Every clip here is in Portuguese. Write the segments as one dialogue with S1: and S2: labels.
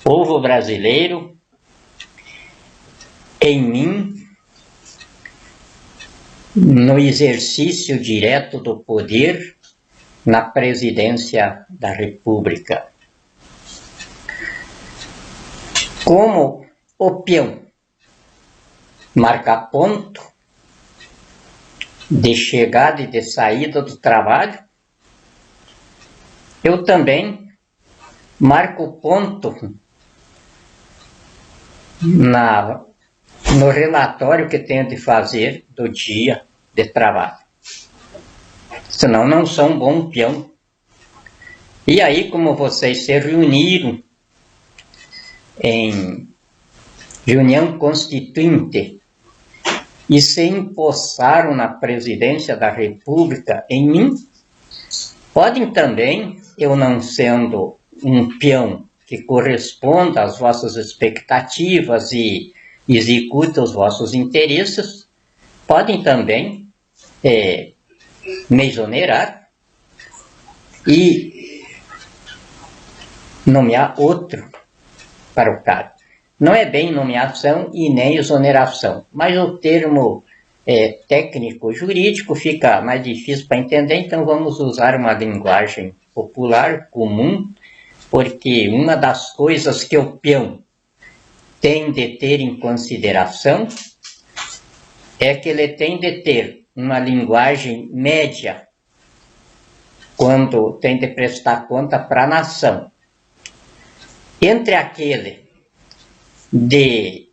S1: Povo brasileiro, em mim, no exercício direto do poder na presidência da República. Como o peão marca ponto de chegada e de saída do trabalho, eu também marco ponto no relatório que tenho de fazer do dia de trabalho. Senão não sou um bom peão. E aí, como vocês se reuniram em reunião constituinte e se empossaram na presidência da República em mim, podem também, eu não sendo um peão que corresponda às vossas expectativas e executa os vossos interesses, podem também me exonerar e nomear outro para o cargo. Não é bem nomeação e nem exoneração, mas o termo técnico jurídico fica mais difícil para entender, então vamos usar uma linguagem popular, comum, porque uma das coisas que o peão tem de ter em consideração é que ele tem de ter uma linguagem média quando tem de prestar conta para a nação. Entre aquele de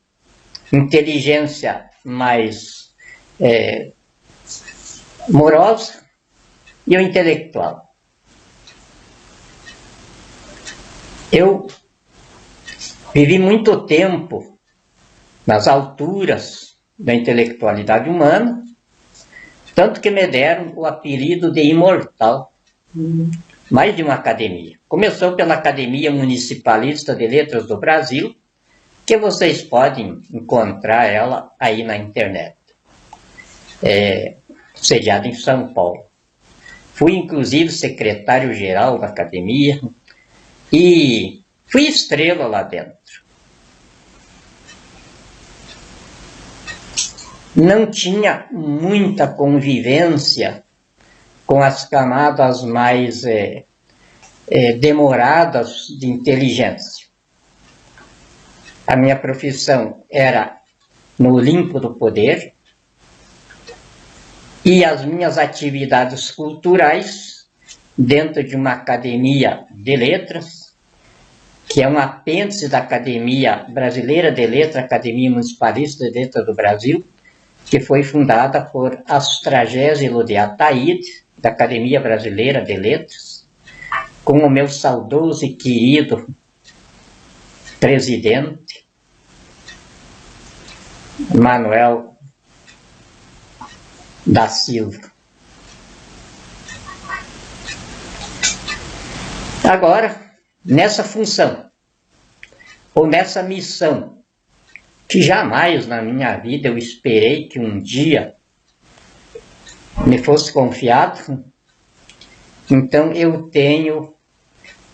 S1: inteligência mais morosa e o intelectual. Eu vivi muito tempo nas alturas da intelectualidade humana, tanto que me deram o apelido de imortal, mais de uma academia. Começou pela Academia Municipalista de Letras do Brasil, que vocês podem encontrar ela aí na internet, sediada em São Paulo. Fui, inclusive, secretário-geral da academia e fui estrela lá dentro. Não tinha muita convivência com as camadas mais demoradas de inteligência. A minha profissão era no Olimpo do Poder e as minhas atividades culturais dentro de uma academia de letras, que é um apêndice da Academia Brasileira de Letras, Academia Municipalista de Letras do Brasil, que foi fundada por Astragésilo de Ataíde, da Academia Brasileira de Letras, com o meu saudoso e querido presidente, Manuel da Silva. Agora, nessa função, ou nessa missão, que jamais na minha vida eu esperei que um dia me fosse confiado, então eu tenho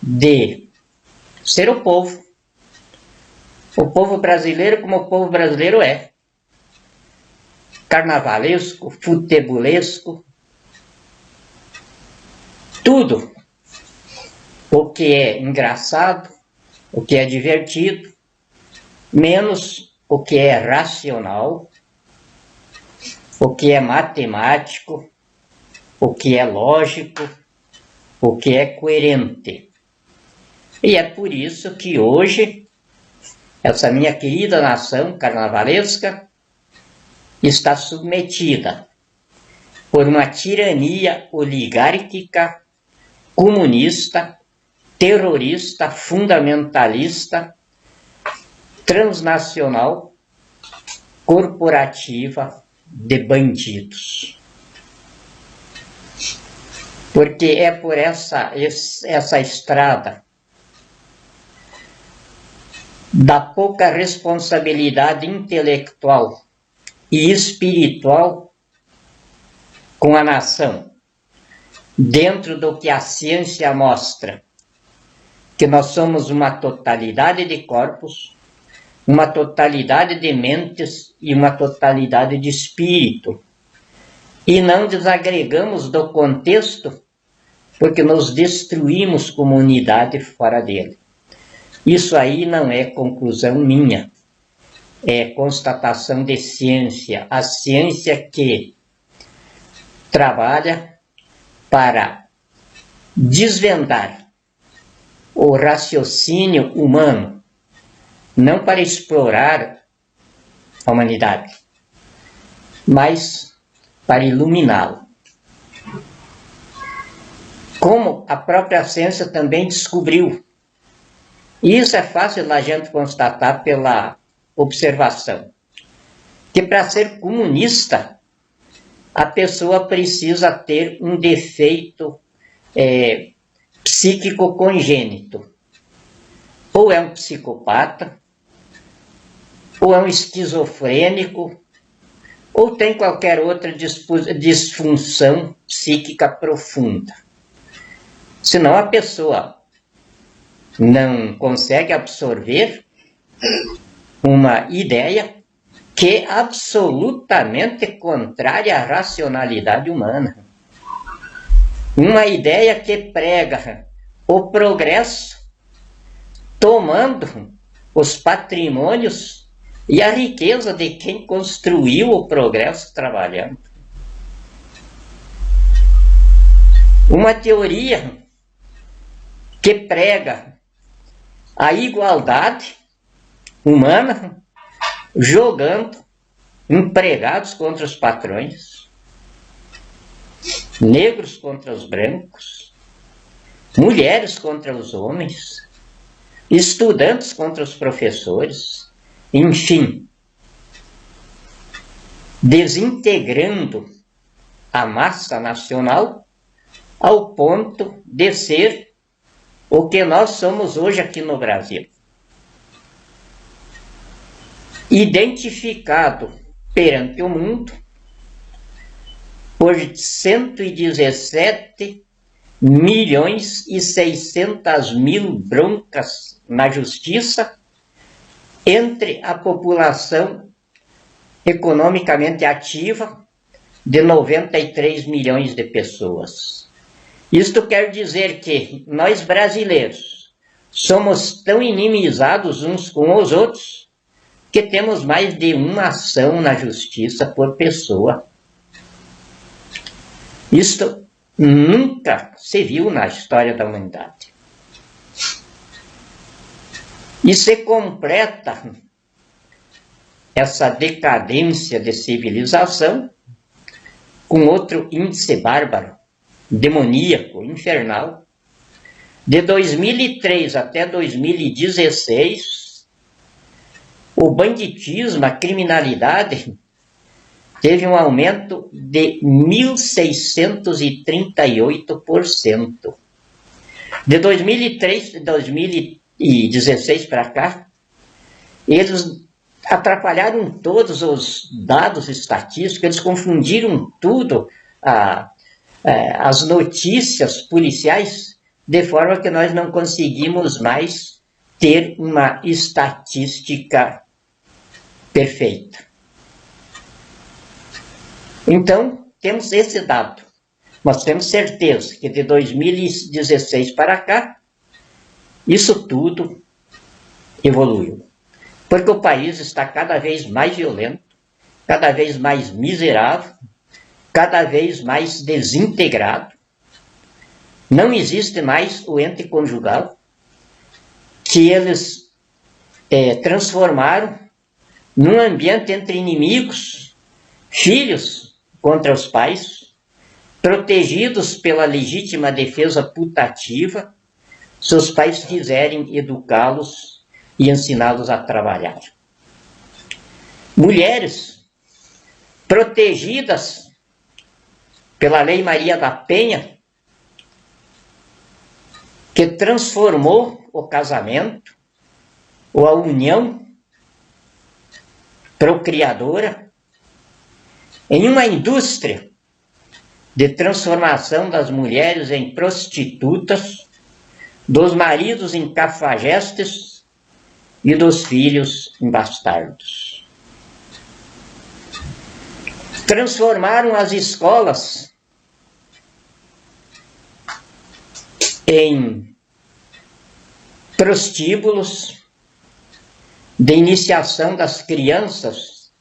S1: de ser o povo brasileiro como o povo brasileiro é. Carnavalesco, futebolesco, tudo o que é engraçado, o que é divertido, menos o que é racional, o que é matemático, o que é lógico, o que é coerente. E é por isso que hoje essa minha querida nação carnavalesca está submetida por uma tirania oligárquica, comunista, terrorista, fundamentalista, transnacional, corporativa de bandidos. Porque é por essa estrada da pouca responsabilidade intelectual e espiritual com a nação, dentro do que a ciência mostra, que nós somos uma totalidade de corpos, uma totalidade de mentes e uma totalidade de espírito. E não desagregamos do contexto porque nos destruímos como unidade fora dele. Isso aí não é conclusão minha, é constatação de ciência. A ciência que trabalha para desvendar o raciocínio humano, não para explorar a humanidade, mas para iluminá-lo. Como a própria ciência também descobriu. E isso é fácil a gente constatar pela observação. Que para ser comunista, a pessoa precisa ter um defeito psíquico congênito. Ou é um psicopata, ou é um esquizofrênico, ou tem qualquer outra disfunção psíquica profunda. Senão a pessoa não consegue absorver uma ideia que é absolutamente contrária à racionalidade humana. Uma ideia que prega o progresso, tomando os patrimônios e a riqueza de quem construiu o progresso trabalhando. Uma teoria que prega a igualdade humana, jogando empregados contra os patrões, negros contra os brancos, mulheres contra os homens, estudantes contra os professores, enfim, desintegrando a massa nacional ao ponto de ser o que nós somos hoje aqui no Brasil. Identificado perante o mundo por 117 milhões e 600 mil broncas na justiça entre a população economicamente ativa de 93 milhões de pessoas. Isto quer dizer que nós brasileiros somos tão inimizados uns com os outros que temos mais de uma ação na justiça por pessoa. Isto nunca se viu na história da humanidade. E se completa essa decadência de civilização com outro índice bárbaro, demoníaco, infernal. De 2003 até 2016, o banditismo, a criminalidade, teve um aumento de 1.638%. De 2003 a 2016 para cá, eles atrapalharam todos os dados estatísticos, eles confundiram tudo, as notícias policiais, de forma que nós não conseguimos mais ter uma estatística perfeita. Então, temos esse dado. Nós temos certeza que de 2016 para cá, isso tudo evoluiu. Porque o país está cada vez mais violento, cada vez mais miserável, cada vez mais desintegrado. Não existe mais o ente conjugal, que eles transformaram num ambiente entre inimigos, filhos contra os pais, protegidos pela legítima defesa putativa, se os pais quiserem educá-los e ensiná-los a trabalhar. Mulheres protegidas pela Lei Maria da Penha, que transformou o casamento ou a união procriadora em uma indústria de transformação das mulheres em prostitutas, dos maridos em cafajestes e dos filhos em bastardos. Transformaram as escolas em prostíbulos de iniciação das crianças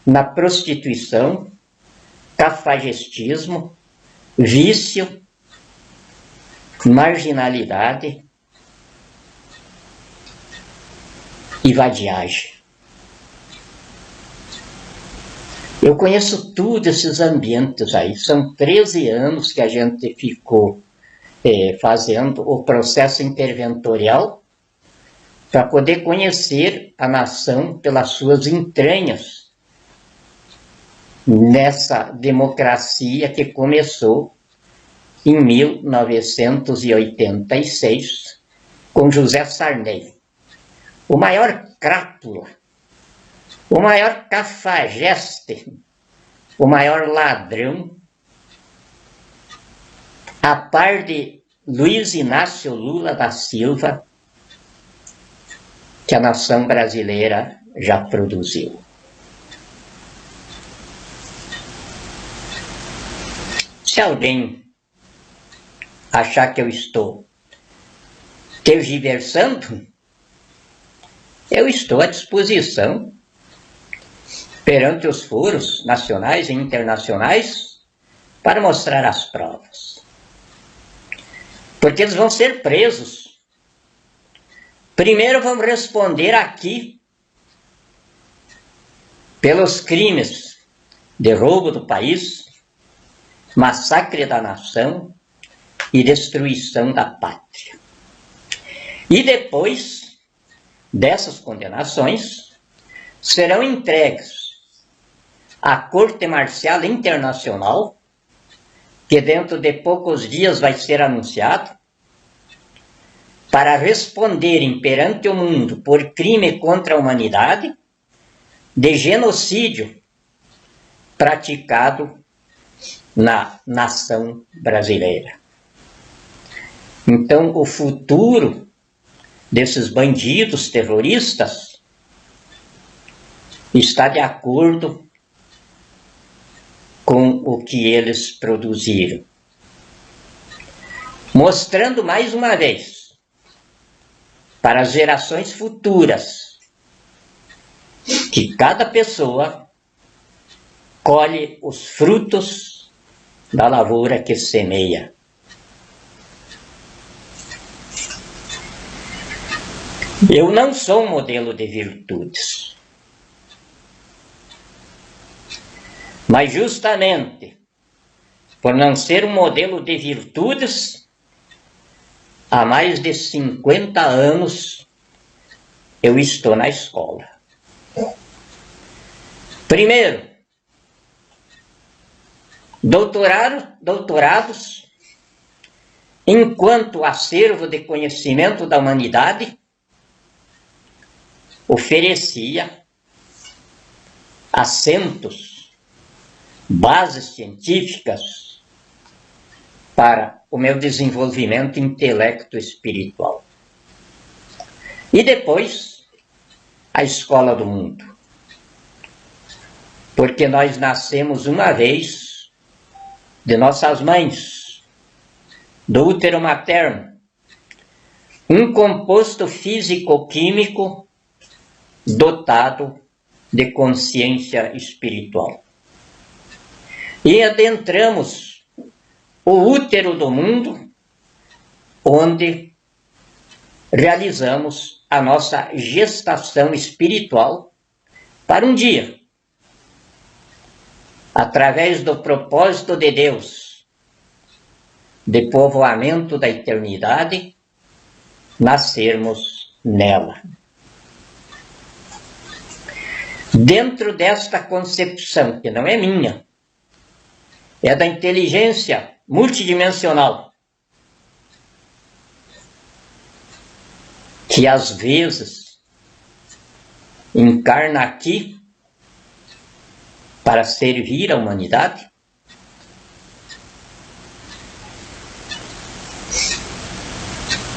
S1: na prostituição, cafajestismo, vício, marginalidade e vadiagem. Eu conheço tudo esses ambientes aí. São 13 anos que a gente ficou fazendo o processo interventorial para poder conhecer a nação pelas suas entranhas nessa democracia que começou em 1986 com José Sarney, o maior crápula, o maior cafajeste, o maior ladrão, a par de Luiz Inácio Lula da Silva, que a nação brasileira já produziu. Se alguém achar que eu estou tergiversando, eu estou à disposição perante os foros nacionais e internacionais para mostrar as provas. Porque eles vão ser presos. Primeiro vão responder aqui pelos crimes de roubo do país, massacre da nação e destruição da pátria. E depois dessas condenações, serão entregues à Corte Marcial Internacional, que dentro de poucos dias vai ser anunciado, para responderem perante o mundo por crime contra a humanidade, de genocídio praticado na nação brasileira. Então, o futuro desses bandidos terroristas está de acordo com o que eles produziram. Mostrando mais uma vez para as gerações futuras que cada pessoa colhe os frutos da lavoura que semeia. Eu não sou um modelo de virtudes, mas justamente por não ser um modelo de virtudes, há mais de 50 anos eu estou na escola. Primeiro, doutorados enquanto acervo de conhecimento da humanidade oferecia assentos, bases científicas para o meu desenvolvimento intelecto-espiritual. E depois, a escola do mundo. Porque nós nascemos uma vez de nossas mães, do útero materno, um composto físico-químico dotado de consciência espiritual. E adentramos o útero do mundo, onde realizamos a nossa gestação espiritual para um dia, através do propósito de Deus, de povoamento da eternidade, nascermos nela. Dentro desta concepção, que não é minha, é da inteligência multidimensional, que às vezes encarna aqui para servir a humanidade,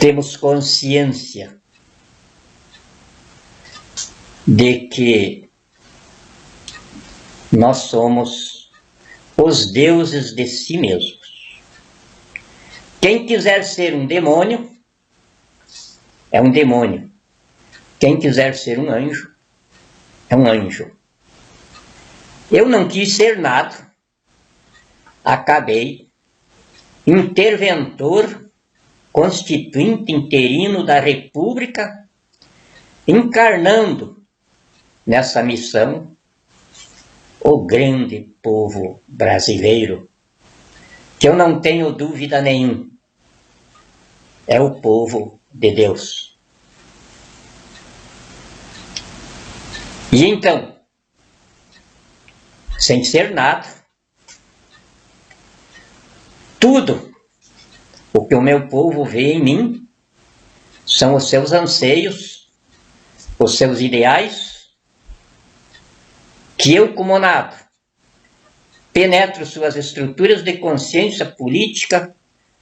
S1: temos consciência de que nós somos os deuses de si mesmos. Quem quiser ser um demônio, é um demônio. Quem quiser ser um anjo, é um anjo. Eu não quis ser nada, acabei interventor constituinte interino da República, encarnando nessa missão o grande povo brasileiro, que eu não tenho dúvida nenhuma, é o povo de Deus. E então, sem ser nada, tudo o que o meu povo vê em mim são os seus anseios, os seus ideais, que eu, como nada, penetro suas estruturas de consciência política,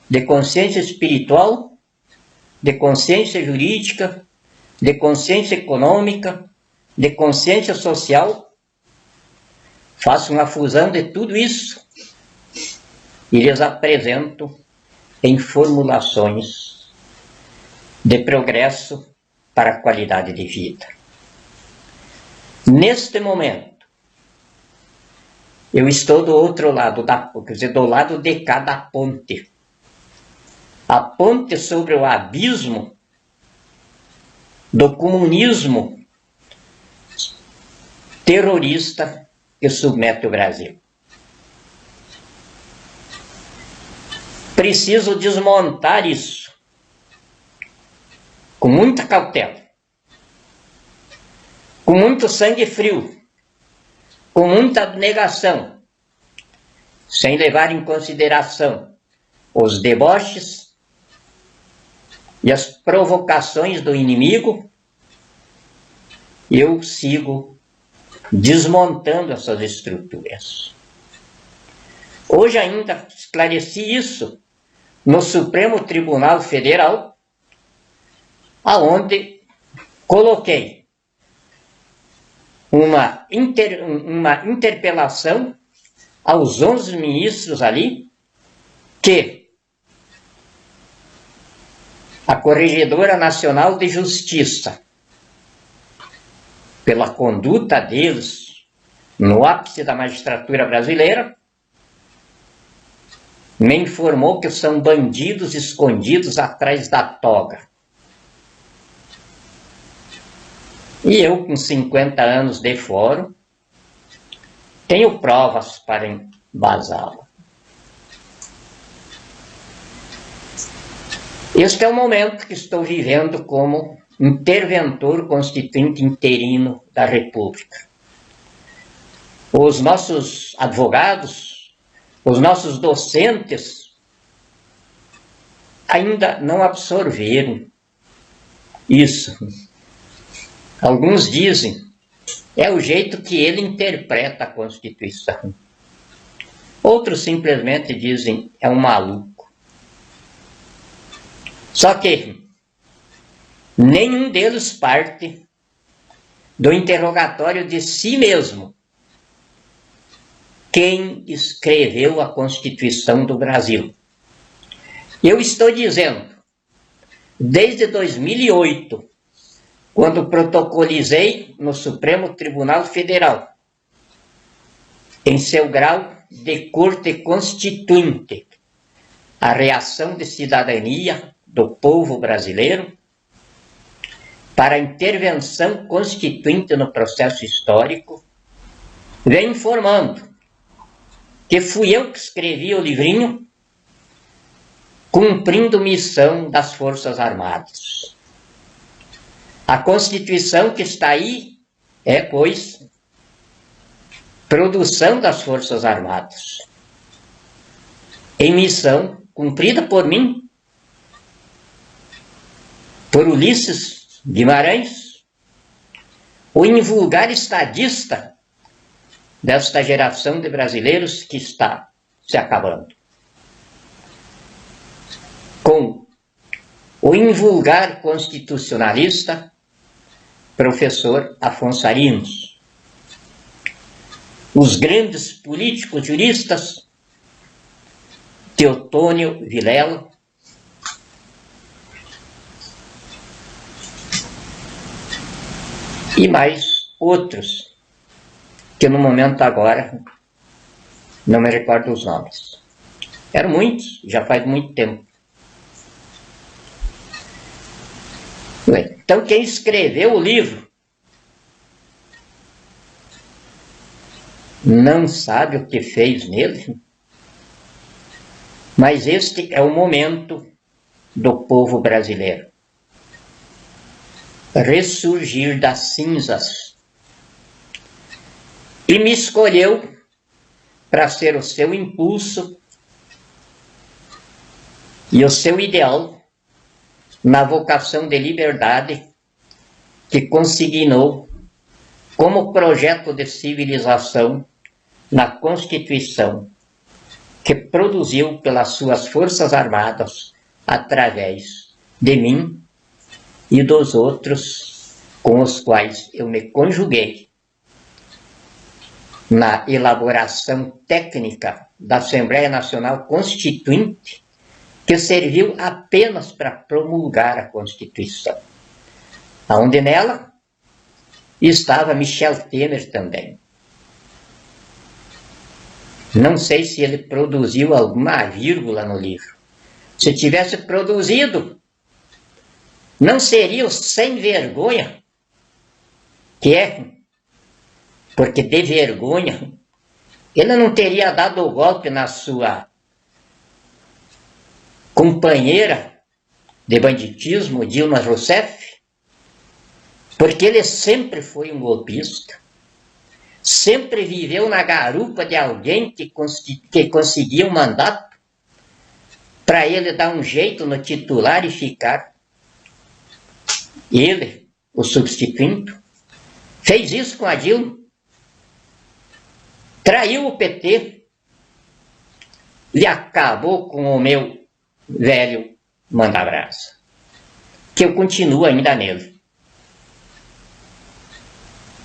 S1: de consciência espiritual, de consciência jurídica, de consciência econômica, de consciência social, faço uma fusão de tudo isso e lhes apresento em formulações de progresso para a qualidade de vida. Neste momento, eu estou do outro lado, quer dizer, do lado de cada ponte. A ponte sobre o abismo do comunismo terrorista que submete o Brasil. Preciso desmontar isso com muita cautela, com muito sangue frio, com muita abnegação, sem levar em consideração os deboches e as provocações do inimigo. Eu sigo desmontando essas estruturas. Hoje ainda esclareci isso no Supremo Tribunal Federal, aonde coloquei uma interpelação aos 11 ministros ali, que a Corregedora Nacional de Justiça, pela conduta deles no ápice da magistratura brasileira, me informou que são bandidos escondidos atrás da toga. E eu, com 50 anos de fórum, tenho provas para embasá-lo. Este é o momento que estou vivendo como interventor constituinte interino da República. Os nossos advogados, os nossos docentes ainda não absorveram isso. Alguns dizem, é o jeito que ele interpreta a Constituição. Outros simplesmente dizem, é um maluco. Só que nenhum deles parte do interrogatório de si mesmo. Quem escreveu a Constituição do Brasil? Eu estou dizendo, desde 2008, quando protocolizei no Supremo Tribunal Federal, em seu grau de Corte Constituinte, a reação de cidadania do povo brasileiro para a intervenção constituinte no processo histórico, vem informando que fui eu que escrevi o livrinho cumprindo missão das Forças Armadas. A Constituição que está aí é, pois, produção das Forças Armadas, em missão cumprida por mim, por Ulisses Guimarães, o invulgar estadista desta geração de brasileiros que está se acabando. Com o invulgar constitucionalista, professor Afonso Arinos. Os grandes políticos juristas, Teotônio Vilela, e mais outros, que no momento agora não me recordo os nomes. Eram muitos, já faz muito tempo. Então quem escreveu o livro não sabe o que fez nele, mas este é o momento do povo brasileiro ressurgir das cinzas, e me escolheu para ser o seu impulso e o seu ideal na vocação de liberdade que consignou como projeto de civilização na Constituição que produziu pelas suas Forças Armadas através de mim e dos outros com os quais eu me conjuguei na elaboração técnica da Assembleia Nacional Constituinte, que serviu apenas para promulgar a Constituição, onde nela estava Michel Temer também. Não sei se ele produziu alguma vírgula no livro. Se tivesse produzido, não seria o sem vergonha que é, porque de vergonha ele não teria dado o golpe na sua companheira de banditismo, Dilma Rousseff, porque ele sempre foi um golpista, sempre viveu na garupa de alguém que conseguia um mandato para ele dar um jeito no titular e ficar. Ele, o substituindo, fez isso com a Dilma, traiu o PT e acabou com o meu velho manda-brasa, que eu continuo ainda nele,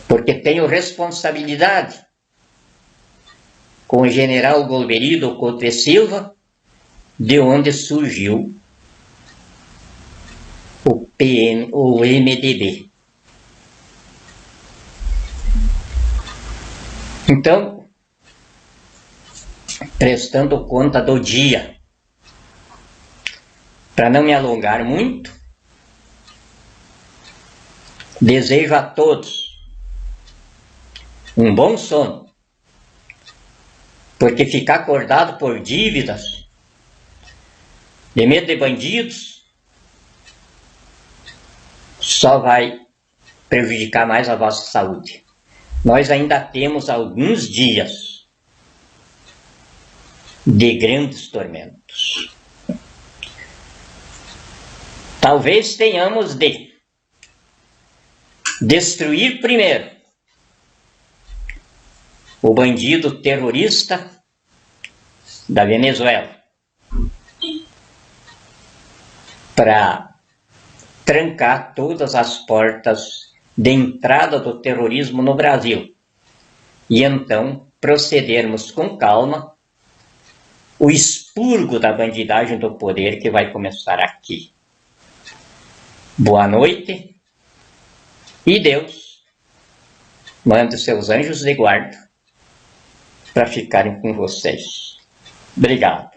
S1: porque tenho responsabilidade com o general Golberido Couto e Silva, de onde surgiu o MDB. Então, prestando conta do dia, para não me alongar muito, desejo a todos um bom sono, porque ficar acordado por dívidas, de medo de bandidos, só vai prejudicar mais a vossa saúde. Nós ainda temos alguns dias de grandes tormentos. Talvez tenhamos de destruir primeiro o bandido terrorista da Venezuela, para trancar todas as portas de entrada do terrorismo no Brasil, e então procedermos com calma o expurgo da bandidagem do poder que vai começar aqui. Boa noite, e Deus mande seus anjos de guarda para ficarem com vocês. Obrigado.